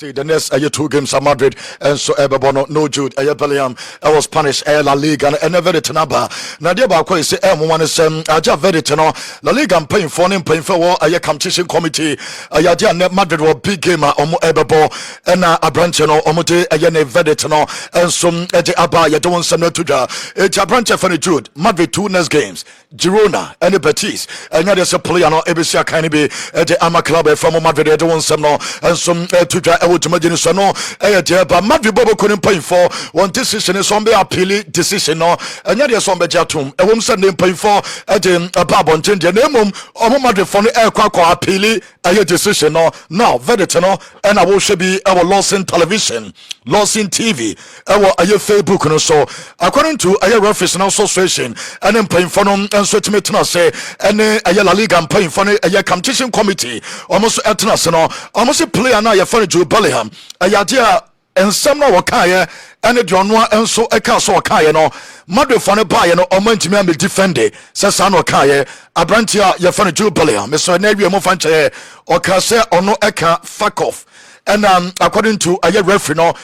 See the next 2 games at Madrid and so Eben no Jude Bellingham was Spanish La Liga and never the Tanaba. Nadia Bakwa say one is Aja Veritano La Liga and paying for a competition committee. Ayadia Madrid will big game on Ebebo and a branchano Omote Ayane Veritano and some Eddie Abba don't send to a branch of Jude Madrid 2 next games Girona and Betis and there's a player no Ebesia can be at the Ama Club from Madrid don't some no and some to to imagine so no but Madrid Bobo couldn't pay for one decision is on the appeal decision no and yet there's some bejatum a woman sending pay for at a babon change the name of Madrid for the air appeal a decision no now Veritano and I will should be our loss in television loss in TV our Facebook and so according to a reference and association and then paying for them and so to me to say and a La Liga and paying for a competition committee almost at no almost a player now you're funny Jude Bellingham ayadia and some no wakaya and a John and so a castle wakaya no Madrid for a buy no omentimi be defended says no kaya abrantia you're funny Jude Bellingham so never mo fanche or kase or no eka fuck off. And according to a referee no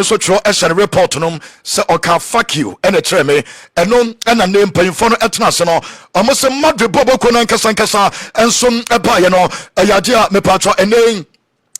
so true as a report no say okay fuck you and a treme and no and a name paying for no etnational almost a Madrid Bobo Konan Kasankasa and some a buy no a yadia me patro and name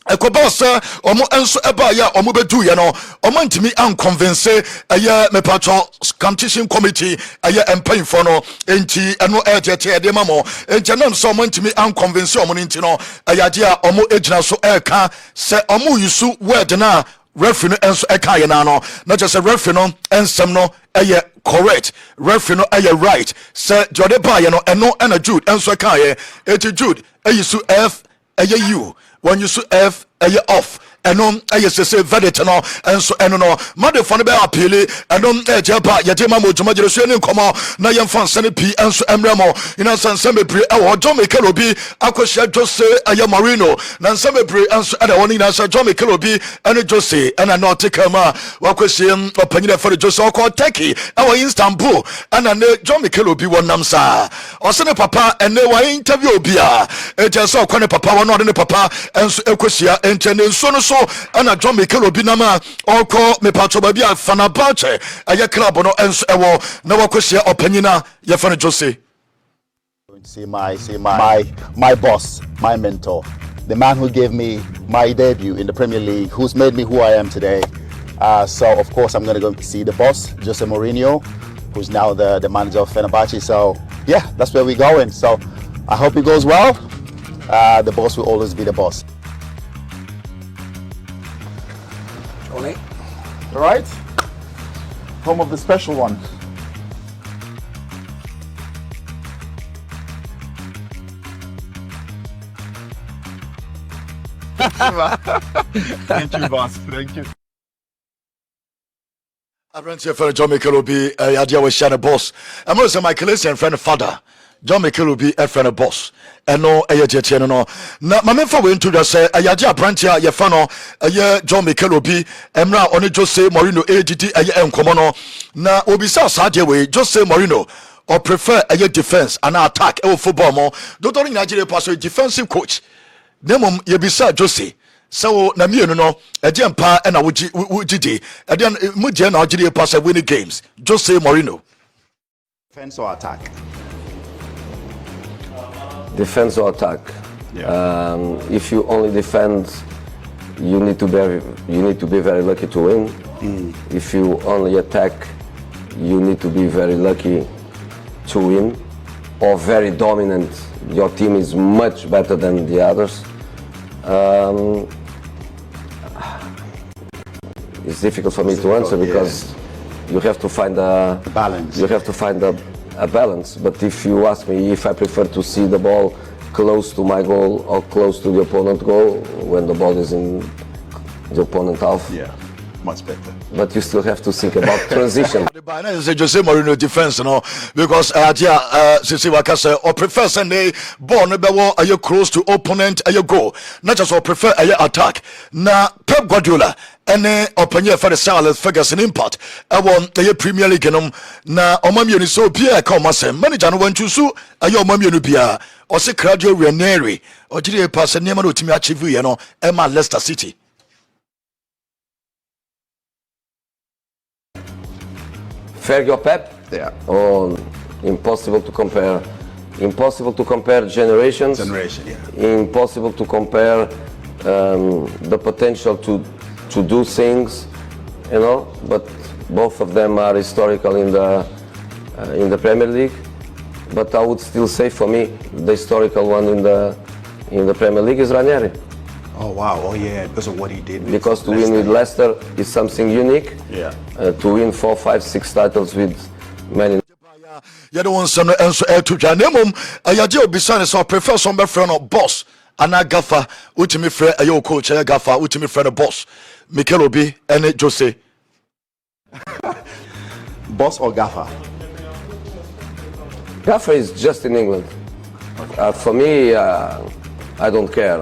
Ekobasa omo enso eba ya omo bedu ye no omo ntimi an convince eye me patro competition committee eye employing for no enti eno ejete de mamo enti nam so omo ntimi an convince omo nti no ayade a omo ejina so eka se omo yusu word na referee no enso eka ye na no not just a referee no ensem no eye correct referee no eye right se jode ba ye no eno ena Jude enso eka ye eti Jude ayisu F eye U when you see F off and on say verdict no and so and no mother for be appeal and on ejeba yetema mo juma jere so ni komo na yem fan sene p and so emremo ina san seme pre e wo John Mikel obi akohia Jose aye Mourinho na seme pre and so ada woni na so John Mikel obi and Jose and na otekama wakohia opanyina for Jose ko Turkey e wo Istanbul and na John Mikel obi wonam sa o se ne papa and wa interview obi a e je so ko ne papa won ne papa and so ekohia enten so no so ana John Mikel obi na ma oko me patro ba bia fana bache aye club no enso ewo na wakohia opanyina ye fana Jose. See my boss, my mentor, the man who gave me my debut in the Premier League, who's made me who I am today. So of course I'm going to go see the boss, Jose Mourinho, who's now the manager of Fenerbahce. So yeah, that's where we're going. So I hope it goes well. The boss will always be the boss. Johnny. All right. Home of the special one. Thank you, boss. Thank you. I ran to a John Mikel obi idea was share the boss. I'm also my Christian friend father. John Mikel obi a friend boss. And no ayetiano no. Na my member we introduce say ayadia branchia ye fa no John Mikel obi emra oni Jose Mourinho ADD aye enkomo no. Na obi sa saje we Jose Mourinho or prefer aye defense and attack e football mo. Don't only Nigeria pass a defensive coach. Nemom ye bisa Jose so na mienu no ede mpa na wugidi ede muje na ogidi pass winning games Jose Mourinho. Defense or attack? Defense or attack. Yeah. If you only defend, you need to be very lucky to win. If you only attack, you need to be very lucky to win, or very dominant. Your team is much better than the others. It's difficult for me to answer because you have to find a balance. You have to find a balance. But if you ask me if I prefer to see the ball close to my goal or close to the opponent goal when the ball is in the opponent half. Yeah. Much better. But you still have to think about transition. The Jose Mourinho defense, no, because Sisi Wakasa or prefer Sunday ball no are you close to opponent are you goal. Not just or prefer a attack. Na Pep Guardiola and opinion for the Charles Ferguson import. I want the Premier League na omamio ni so Pierre Comasem manager no want to so ayo omamio no bia or say Claudio Ranieri or Jiri pass nema no timi achieve you know Emma Leicester City. Fergie Pep? Yeah. Oh, impossible to compare. Impossible to compare generations. Generation, yeah. Impossible to compare the potential to do things, you know. But both of them are historical in the Premier League. But I would still say, for me, the historical one in the Premier League is Ranieri. Oh wow! Oh yeah, because of what he did. Because to win with Leicester is something unique. Yeah. To win 4, 5, 6 titles with Man You don't want some answer to Janimum. I do beside us, prefer some friend or boss. And I gaffer, which me friend, a yo coach, a gaffer, which me friend a boss. Mikel Obi and Jose. Boss or gaffer? Gaffer is just in England. For me, I don't care.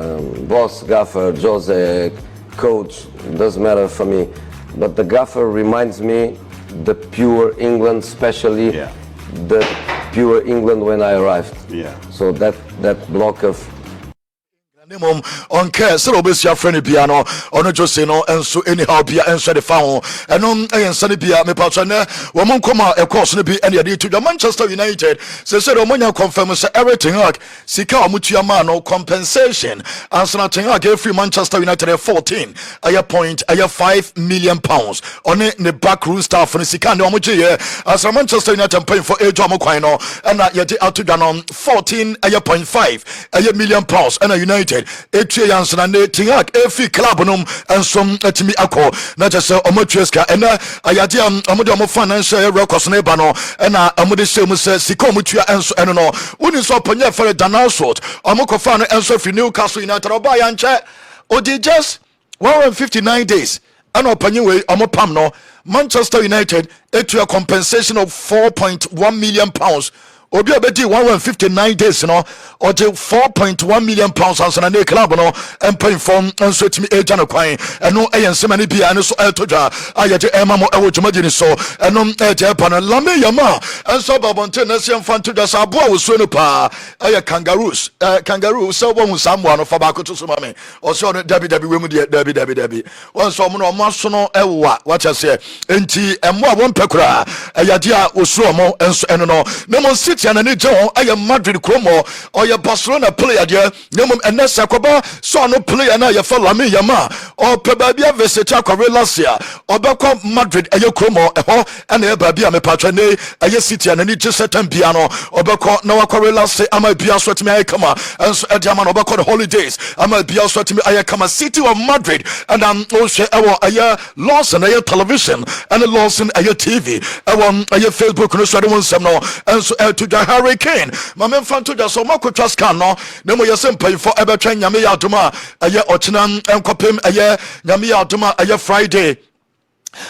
Boss, gaffer, Jose, coach, doesn't matter for me. But the gaffer reminds me the pure England, especially the pure England when I arrived. Yeah. So that block of On care, so obviously your friend piano, on just say no, and so anyhow be answer the phone. And on and Sunny Pia, me partner, woman come out, of course, be any idea to the Manchester United. So said Omania confirms everything like Sika Mutiamano compensation. And so nothing like every Manchester United at 14, a point, a £5 million on it, the back room staff for the Sika no Muji, as a Manchester United paying for a job and yet out to on 14, a .5, a million pounds, and a United. Etwe yansen na tingak efi club nom ensom atimi akọ na je se omotweska ena ayade amode omo financial records na ba no na amode shemu se sika omotua enso eno no woni so panya for Danasort omokofa no enso fi Newcastle United oba ya nche odi just 159 days and opanya we omopam no Manchester United etua compensation of 4.1 million pounds. Obi obedi 159 days no or 4.1 million pounds and na club no employing from and so timi eja no kwan eno eyensem ani bia ne so etodwa ayeje ema mo ewo dwumadi so eno eje pa no lame yama enso babonte na se mfanto da sa abo wo so no pa aye kangaroos so wo hu samwa no fa ba ko to so mame o so no dabi we mu de dabi won so mo no mo so no ewa what I say enti emo a won pekura ayade a osuo mo enso eno no na mo and any John, I am Madrid Chromo or your Barcelona player, dear. Nemum and Nessa Coba, so no player now you follow me, Yama, or Pebabia Vesita Corelasia, or Bacom Madrid, a Chromo, and a Babia me patrone, a city and any just certain piano, or Bacom Noah Corelasi, I might be also to me, I come and so at Yaman Obacon holidays, I might be also to me, I come a city of Madrid, and I'm also a year loss and a year television, and a loss in a year TV, I want a year Facebook, and so I don't some no, and so to the hurricane my men fan to the so mako trust can no mo yesem pay for ebetwa nyame ya adoma aye ochina enkopem aye nyame ya adoma aye Friday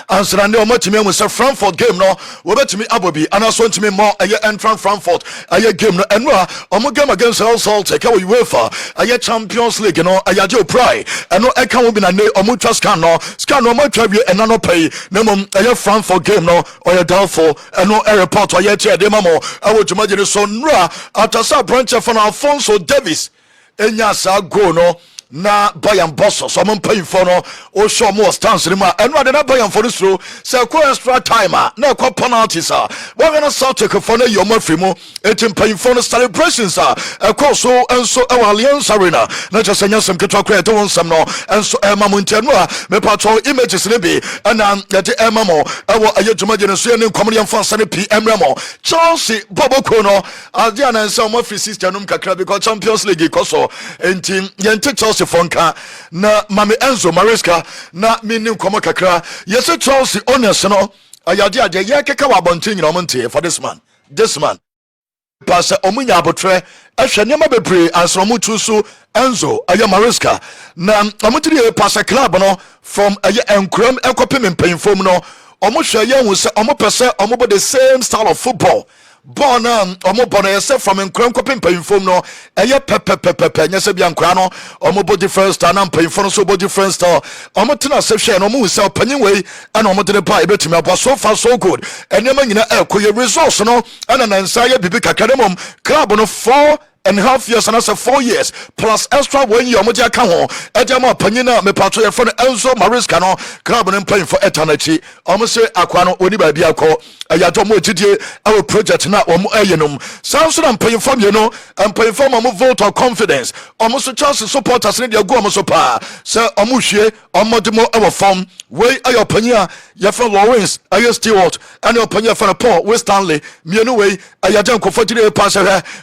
answer ne omotimi mu se Frankfurt game no wo betimi abobi anaso ntimi mo aye entran Frankfurt aye game no eno a omo game against El Celtic ka we UEFA aye Champions League no aye jo pry eno e kan wo bi na ne omo twa scan no omo twa wie ena no pay na mom aye Frankfurt game no oye doubtful eno e report aye che de mamo awo jumagire so nra atasa branch for Alfonso Davies enya sa go no na Bayern boss so mo pay for no o show mo stance ma eno de na Bayern for this through say ko extra timer na ko penalties ah we gonna sort for no your mafri mo etim pay for no celebrations ah ko so enso e Allianz Arena na just anya some ketwa kwa to won some no enso e ma mo ntenu a me patro images ne bi na de e ma mo e wo aye dwumaje ne so ne nkomre fan sane PM mo Chelsea Boboko no adia na enso mo free sister num kakra because Champions League ko so entim yente Chelsea fonka na mame Enzo Maresca na minim komo kakra yese Chelsea owners no ayade ade ye keka wa bontin nyina omonte for this man pass omunya abotre ehwe nema bebre anso mu tusu Enzo aye Maresca na omutiri pass club no from aye enkram ekopem mpanfom no omo hwe ye hu se omo pese omo bo the same style of football born omo born yese from nkran kopem payfom no eye pepepepe nyese bia nkran no omo bo different style na payfom no so bo different style omo tena se hwe no omo se opanyin wei ana omo de pa ebetimi abo so far so good enema nyina ekoye results no ana nansa ye bibi kakademom club no 4 3.5 years and that's 4 years plus extra 1 year omoja ka ho ejama panyina me patro ye friend Enzo Maresca no club no playing for eternity omo se akwa no oni ba bia ko ayato mo gidie our project na omo ayenom sanso na paying for you know and paying for mo vote of confidence omo so Chelsea supporters ne dia go omo so pa se omo hwie omo de mo e form we ayo panyia ye friend Lawrence ayo Stewart and your panyia friend Paul we Stanley mienu we ayaja nkofo gidie pass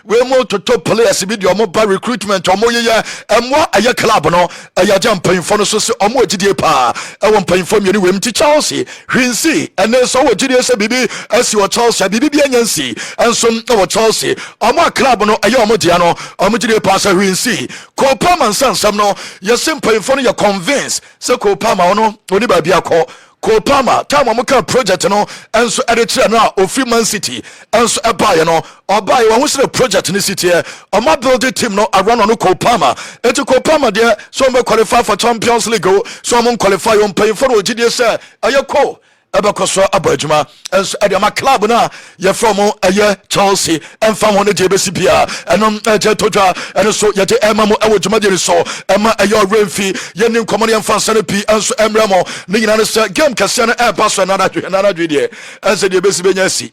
we mo to top players bi de omo ba recruitment omo ye emwa aye club no ayaja mpanyimfo no so se omo agidie pa e won mpanyimfo mienu we mti Chelsea hwinsi ene so wagidie se bibi asi wo Chelsea bibi bi anyansi enso wo Chelsea omo club no aye omo dia no omo gidie pa se hwinsi ko pa man sansam no ye se mpanyimfo no ye convince se ko pa ma no oni ba bia ko Kopama time amuka project no enso editor no ofri Man City enso ebaye no obaye wo husere project ni city e oma build team no around no Kopama etu Kopama de so me qualify for Champions League so mo qualify on pay for ogidie say ayeko ebekoso abadwuma enso edema club na ye from eye Chelsea emfa ho ne je besi bia enom eje todwa enso ye je ema mo awodwuma de so ema eye renfi ye nim komone emfa sane pi enso emra mo ne nyina ne se game kase na eba so na dwe de enso de besi benya si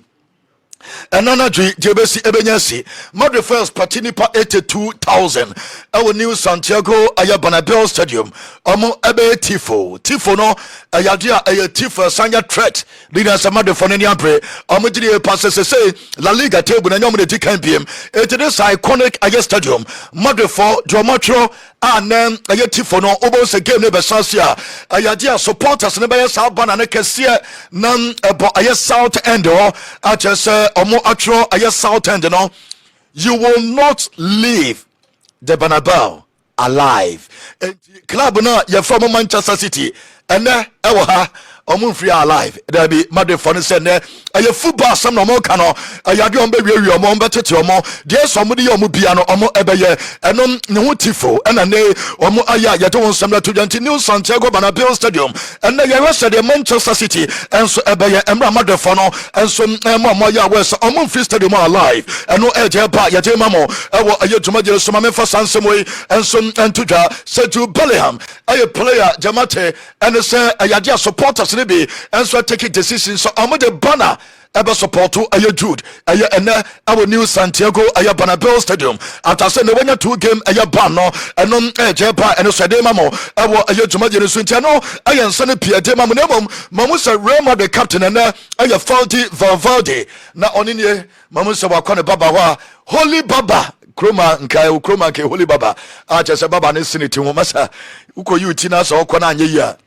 enana dwe de besi ebenya si Madrid first partini pa 82,000 our new Santiago Bernabeu stadium omo ebe tifo no ayadia tifo sanya threat leader Madrid for any abre omo gidi pass say La Liga table na nyom de dikan biem it is iconic stadium Madrid for Jomatro and tifo no obo se game ne be sansia ayadia supporters ne be South Ban na kese nan ebo South End or just omo atro South End no you will not leave the Bernabeu alive. Club na ye from Manchester City and ewo ha omo free alive there be Madrid for ne say ne aye football sam no mo ka no ayade on be wi omo betete omo de so mo de omo bia no omo ebeye enom ne ho tifo na ne omo aya ye de won sam na to New Santiago Bernabeu stadium and ye rest the Manchester City and so ebeye emra Madrid for no and so mo ya west omo free stadium alive and no eje ba ye de mamo ewo aye dwuma je so ma me fa sansem we and so entudwa Sergio Bellingham aye player jamate and say ayade supporters ne be and so take decisions so omo de banner ebe support to Jude our new Santiago Bernabeu stadium after say no wanya 2 game ban no enom eje ba eno so de mamo ewo dwuma je no so ntia no nsa ne pia de mamo nemom mamu say Real Madrid captain Valverde na onini mamu say wakone baba ho Holy Baba kroma nke Holy Baba acha baba ne siniti ho masa uko yuti na so okona anye yi a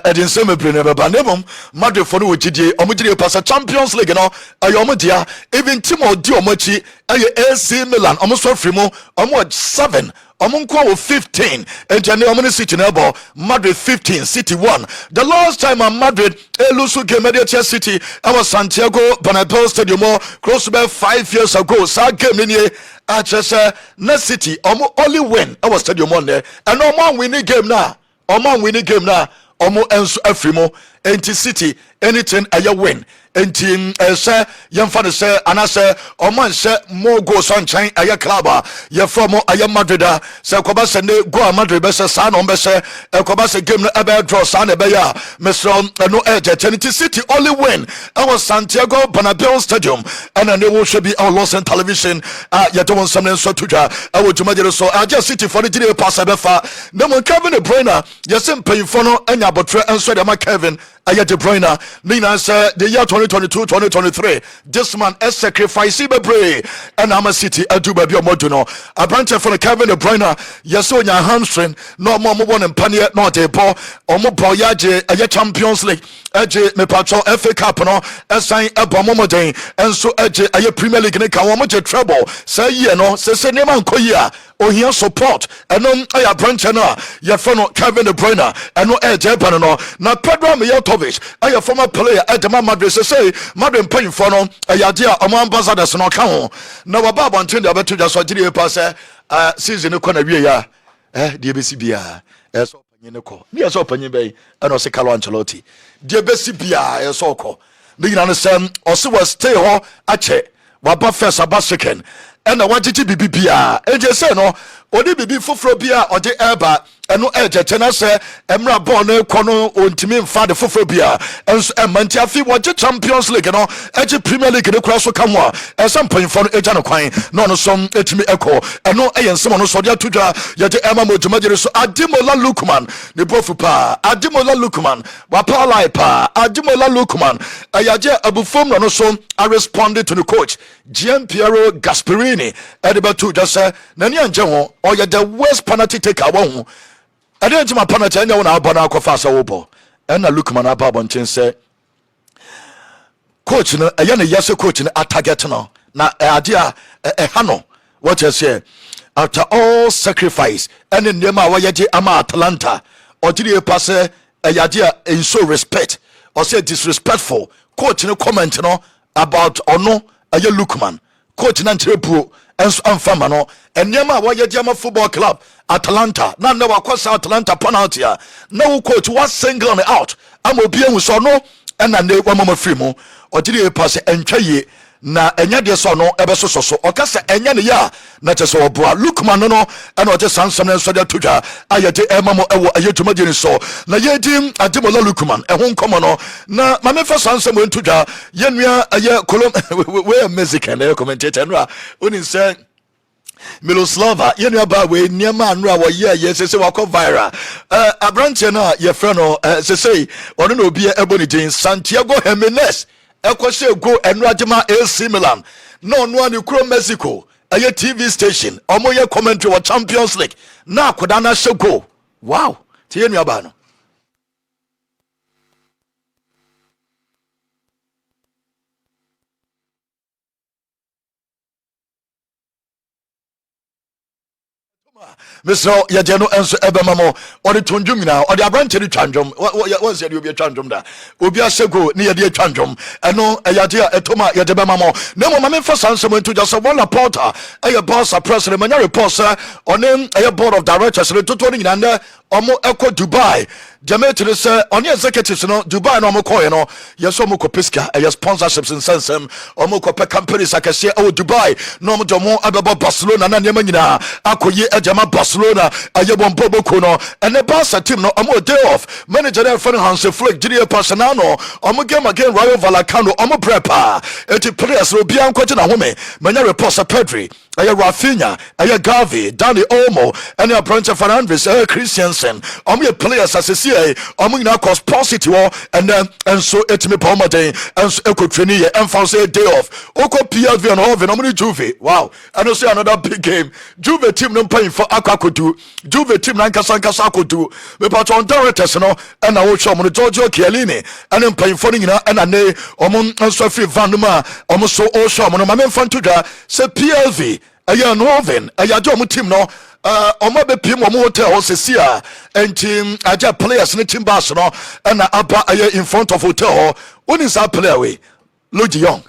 edin seme brene baba nemom Madrid for no gidie omugidie pass Champions League no ayomo dia even team odi omochi AC Milan omoso frimo omo 7 omunko 15 and omni City nebo Madrid 15 City 1 the last time Madrid lose game against City our Santiago Bernabeu stadium close to 5 years ago sa game ni achese na City only win our stadium on there and no winning game na omo enso afrimo enti City anything win enti say yemfa ne say anase omo nse mo go sunshine club ye from Madrid say ko ba se ne go Madrid be say sa no be say ko ba se game no ebe draw sa na be ya Mr. no eternity City only win our Santiago Bernabeu stadium and they will should be our loss in television ye don't some so tudwa our jumajere so just City for the day pass befa no Kevin De Bruyne ye say payfo no anya botre enso de ma Kevin De Bruyne nina say the year 2022-2023 this man is sacrifice bebre and I'm a City adu baby omodu no abrante for Kevin De Bruyne yes onya hamstring no mo won empane no de ball omo ball ya je Champions League eje me patro FA Cup no esan ebo momoden enso eje Premier League ne ka wo mo je treble say ye no say ne man koyi a ohia support enom abrante no ye for no Kevin De Bruyne eno eje ban no na Pedro Mijatovic former player at the Madrid say Madrid paying for no ayade a omo ambassadors no ka ho na waba bonten de abeto just ogire pass season ko na wie ya de besi bia so panyin ne ko ne so panyin bai eno se Carlo Ancelotti de besi bia so ko ne nyina no sem o se was stay ho ache waba first aba second ɛna wagyegye bibi bia ɛgye sɛ no ɔde bibi foforɔ bia ɔde ɛba ɛno ɛgyɛkyɛ na sɛ ɛmra bɔɔl no kɔ no ɔntumi mfa de foforɔ bia ɛnso ɛma nti afi wɔgye Champions League no ɛgye Premier League no kora so ka ho a ɛsɛ mpanyimfoɔ no ɛgya no kwan na ɔno so ɛtumi ɛkɔ ɛno ɛyɛ nsɛm ɔno so ɔde ato dwa yɛgye ɛma ma dwumagyere so Ademola Lookman ne bɔfu paa Ademola Lookman wapaalai paa Ademola Lookman ɛyɛgye abufom no so a responded to the coach Gian Piero Gasperini ɛde bɛto dwa sɛ n'ani angye ho ɔyɛ the worst penalty taker wɔ ho ɛde nti ma penalty ɛnyɛ wo na abɔ no akɔfa sɛ wobɔ ɛna Lookman aba abɔnten sɛ coach no ɛyɛ ne yɛ sɛ coach no atarget no na ade a ɛha no wɔkyɛ sɛ after all sacrifice ɛne nneɛma a wɔyɛ gye ama Atalanta ɔgyere pa sɛ ɛyɛ a ɛnso respect ɔsɛ disrespectful coach no comment no about ɔno ɛyɛ Lookman coach na nkyerɛ buo ɛnso amfama no nneɛma a wɔyɛ gye ama football club Atalanta na ne wakɔsa Atalanta penalty a na wo coach was single on out ama obi ehu so no ɛna ne wamama free mu ɔgyere pa sɛ ɛntwa yie na ɛnyɛ deɛ sɛ ɔno ɛbɛsoso so ɔka sɛ ɛnyɛ ne yɛ a na kyɛ sɛ ɔboa Lookman no ɛna ɔgye sansɛm no nso de ato dwa a yɛde ɛma mo ɛwɔ ɛyɛ dwumagyeni so na yɛdi Ademola Lookman ɛho nkɔmmɔ no na ma mefa sansɛm wɔ nto dwa yɛnnua ɛyɛ kolom wɔyɛ Mexican ɛyɛ commentator no a wonim sɛ Miloslava yɛnua ba wei nneɛma anora a wɔyɛ yɛ sɛ wakɔ viral aberanteɛ no a yɛfrɛ no sɛsei ɔno na obi ɛbɔ ne din Santiago Jimenez ɛkɔhyɛ go ɛnora gyema AC Milan na ɔno a ne kuro Mexico ɛyɛ TV station ɔmo yɛ commentary wɔ Champions League na akoda no ahyɛ go wow te yɛnua ba no Mr. Yajeno enso ebemamo odi tonjum na odi abrante ni twanjom what's the obi twanjom da obi asego ni yede twanjom eno eyade a etoma yede bemamo na mo mame fa sansem ntu just one reporter eye boss president manya report sir onem eye board of directors le toto ni nyina omo eko Dubai Jametri sɛ ɔne executives no Dubai no ɔmo kɔɛ no yɛsɛ ɔmo kɔ piska ɛyɛ sponsorships nsɛnsɛm ɔmo kɔ pɛ companies akɛseɛ ɛwɔ Dubai na ɔmo de ɔmo abɛbɔ Barcelona na nneɛma nyinaa akɔyi agyama Barcelona ɛyɛ bɔ mpɔbɔko no ɛne Barca team no ɔmo day off manager no ɛfɛ no Hansi Flick gyiri Pasanano ɔmo game again Rayo Vallecano ɔmo brɛ paa eti players no obiara nkɔgye na home manya report sɛ Pedri ɛyɛ Rafinha ɛyɛ Gavi Dani Olmo ɛne abrante Fernandes ɛyɛ Christensen ɔmo yɛ players asɛsi ɔmo nyinaa cause positive and then enso etimi pa ɔmo den enso ekotwani yɛ ɛmfa sɛ day off oko PSV and Hoven ɔmo ni Juve wow and also another big game Juve team no paying for akwakodu Juve team na nkasa akodu me pa ton directors no ɛna wo hwɛ ɔmo no Giorgio Chiellini ɛne mpanyinfo no nyinaa ɛna ne ɔmo nso afiri van no ma ɔmo so o hwɛ ɔmo no ma me mfa ntodwa sɛ PSV ɛyɛ Hoven ɛyɛ ade ɔmo team no ɔmo bɛpiem ɔmo hotel hɔ sɛsi a ɛnti agya players ne team bus no ɛna aba ɛyɛ in front of hotel hɔ woni saa player wei Luigi Young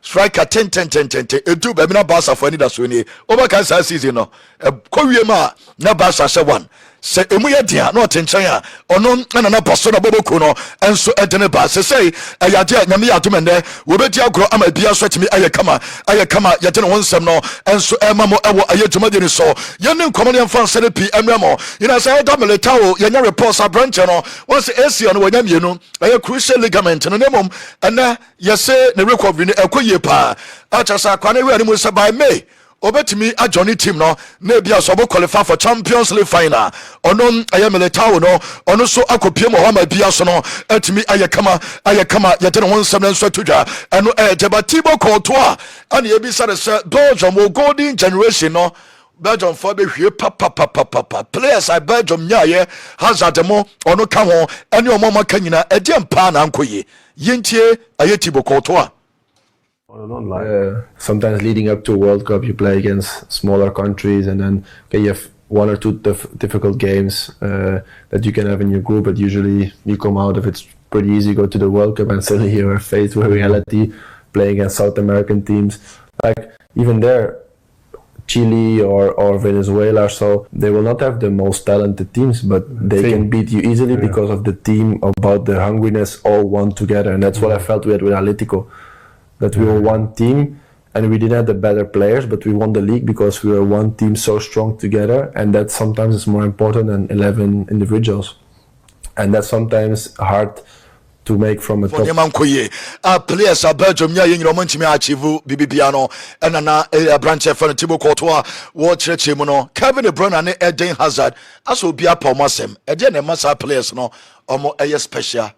striker 10 edu baabi na Barca fo ani da so nie ɔbɛka saa season no kɔwie ma na Barca hyɛ 1 sɛ emu yɛ dia na ɔte nkyɛn a ɔno ɛna na bɔso na bɔbɔko no ɛnso ɛde ne ba sɛsɛi ɛyade a nyame yɛ adom ɛnɛ wɔbɛdi agorɔ ama bia so atumi ayɛ kama yɛde ne ho nsɛm no ɛnso ɛma mo ɛwɔ ɛyɛ dwumadeni so yɛne nkɔmmɔ ne yɛmfa nsɛ no pii ɛmmerɛ mo yɛna sɛ ɛda Militao yɛnya reports aberɛnkyɛ no wɔn sɛ ACL no wɔnya mmienu ɛyɛ crucial ligament no ne mmom ɛnɛ yɛsɛ ne recovery no ɛkɔ yie paa akyɛ sɛ akwa ne wɛ ne mu sɛ by May obetimi ajoni team no na bia so bo qualify for Champions League final ono aye Militao no ono so akopie mo ma bia so no atimi aye kama yete no nsem na nso atudwa eno Tebogo Courtois ana ye bi sare se Belgium wo golden generation no Belgium for be hwie papa players I Belgium nyaye Hazard mo ono ka ho ene omo maka nyina eje mpa na ankoye yentie aye Tebogo Courtois. Sometimes leading up to a World Cup, you play against smaller countries, and then you have one or two difficult games that you can have in your group. But usually, you come out of it's pretty easy. Go to the World Cup, and suddenly you are faced with reality, playing against South American teams. Like even there, Chile or Venezuela, so they will not have the most talented teams, but they can beat you easily because of the team, about the hungriness, all one together, and that's what I felt we had with Atletico. That we were one team, and we didn't have the better players, but we won the league because we were one team so strong together, and that sometimes is more important than 11 individuals, and that's sometimes hard to make from a top. Players are Belgium, yeah, you know, achieve BBPiano, and a branch of Tibo Courtois, watch Chimono, Kevin De Bruyne, and Eden Hazard, as will be a Pomasem, Eden and Massa players, no, or more a special.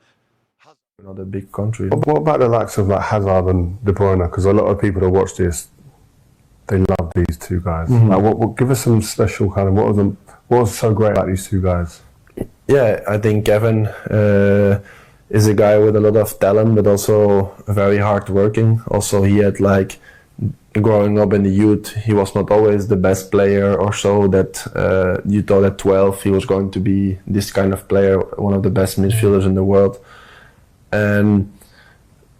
Not a big country. What about the likes of like Hazard and De Bruyne? Because a lot of people that watch this, they love these two guys. Like, what give us some special kind of what was so great about these two guys? Yeah, I think Kevin is a guy with a lot of talent, but also very hard working. Also, he had like growing up in the youth, he was not always the best player or so. That you thought at 12 he was going to be this kind of player, one of the best midfielders in the world. And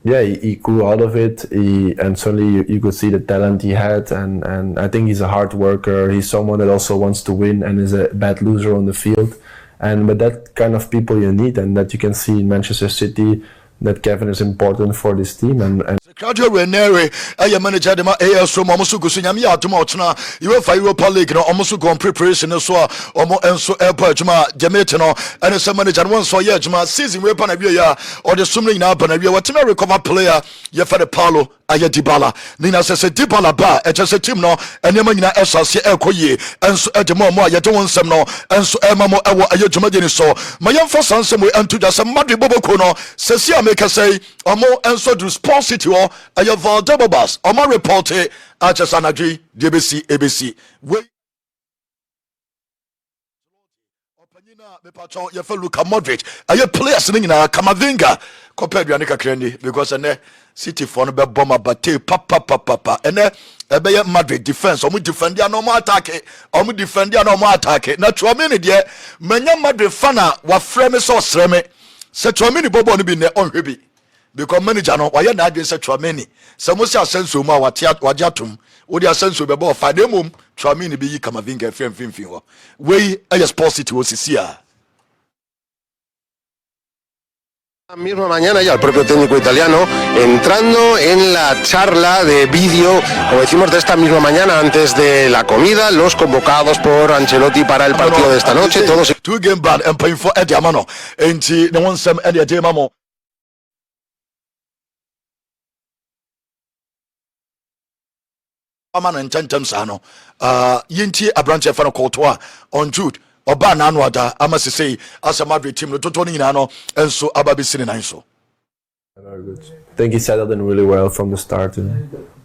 yeah, he grew out of it, and suddenly you could see the talent he had, and I think he's a hard worker. He's someone that also wants to win and is a bad loser on the field. But that kind of people you need, and that you can see in Manchester City, that Kevin is important for this team. And Claudio Ranieri, I manager the AS Roma, Mosuku Sunyamia, Tomotna, UEFA Europa League, no, almost gone preparation, so, Omo Enso Airport, Juma, Jametano, and some manager once for year, Juma, season weapon of year, or the swimming up and a year, what recover player, Yefade Paulo, Aya Dybala, Nina says a Dybala bar, et just a team no, and Yamina Esas, Elkoye, and so at the moment, you don't want some no, and so Emamo, Ayajumadi, so my young for son, some way, and to just a Madrid Bobokono, says make us say, Omo Enso do responsibility. Ayo Valdebo Bas, Oma reporte Achasanadri, DBC, ABC. Wait. Opanyina Bepacho, Yafa Luka Modric, Ayo players in Kamavinga, compared to Yanika Krendi, because a City for no bomber, but papa, and a Madrid defense, or we defend the normal attack, or we defend the normal attack. Not to a minute yet, Manya Madrid fana, what frame is so sreme, such a mini bobo be ne on heavy. Because manager no why na adwen say Tramini say mo say asenso mu a wajatum wo di asenso be bo fa dem mum Tramini bi yi Kamavinga fimfimfim ho we is positive osisi a. Misma mañana ya el propio técnico italiano entrando en la charla de vídeo, como decimos, de esta misma mañana antes de la comida, los convocados por Ancelotti para el partido de esta noche, todos two game ban and paying for Eddie Amano enti no one sem Eddie Amano Aman and Tentem Sano, Yinti Abranche Fano Courtois on Jude, or Ban Anwada, I must say, as a Madrid team, Totoni Nano, and so Ababi Sininaso. very good. I think he settled in really well from the start.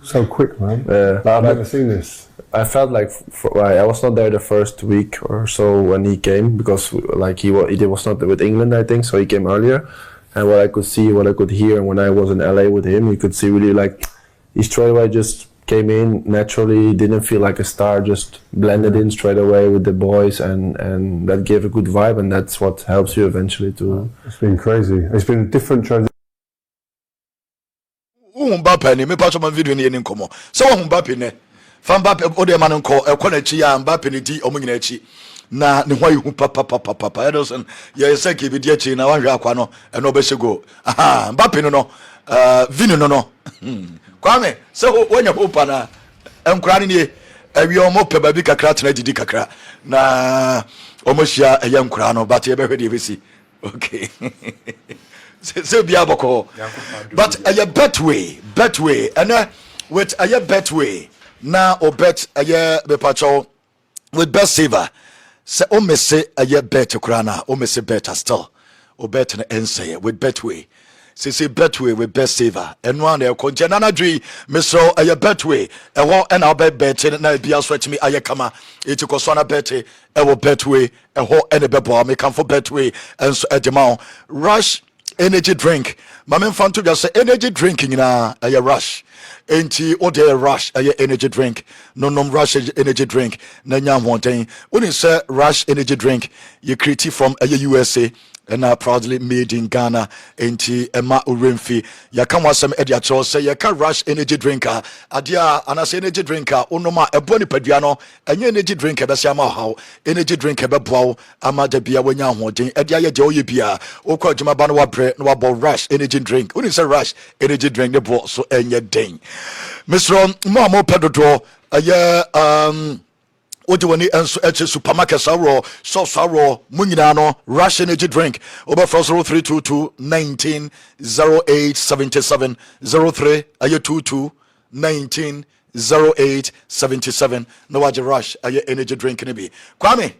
So quick, man. I've never seen this. I felt like I was not there the first week or so when he came, because like he was not with England, I think, so he came earlier. And what I could see, what I could hear, and when I was in LA with him, you could see really like he straight away just came in naturally, didn't feel like a star, just blended in straight away with the boys, and that gave a good vibe, and that's what helps you eventually to. It's been crazy. It's been a different transition. Mbappe ni me pass my video ni nkomo. So Mbappe ne. Fa Mbappe o de man nko e kwa na chi ya Mbappe ni di omunyina chi. Na ne hwa yu papa Ederson ye say ke bi di chi na wan hwa akwa no e no be go. Aha Mbappe no Vini no. Kwame so wonya hopa na enkura ni awi omo pe ba bi kakra tena didi kakra na omo hia eye enkura no but ye be hwede besi. Okay. So be able, but a bet way, and with a bet way now or bet a year be patrol with best saver. Say, oh, me say a year bet to crana, oh, me say better still, or bet an answer with bet way. Say bet way with best saver, and one there contain an adri, Miss Row a year bet way, and what and I'll bet and now be a sweat me a kama, it was on a bet, a will bet way, and what any bebo may come for bet way, and so at the mount rush. Energy drink. My man found to just say energy drinking na a rush. Enti o de rush a energy drink. No rush energy drink. Na nya honteng. When you say rush energy drink, you create from a USA and are proudly made in Ghana. Enti Emma Uremfi. Ya kan wasem e dia cho say ya kan rush energy drinker. Adia anase energy drinker onoma eboni padua no enye energy drinker be sia ma haw. Energy drinker be boaw ama da bia wanya honteng. E dia ye de oye bia. Okwa djuma ba no wa bre no wa bo rush energy drink. When you say rush energy drink the bo so enye den. champagne. Mr. Mamo Pedro, Odi wani enso eche supermarket sawo sauce sawo munyina no Russian energy drink over 0322 190877 03 22 190877 no waje rush aye energy drink ne bi Kwame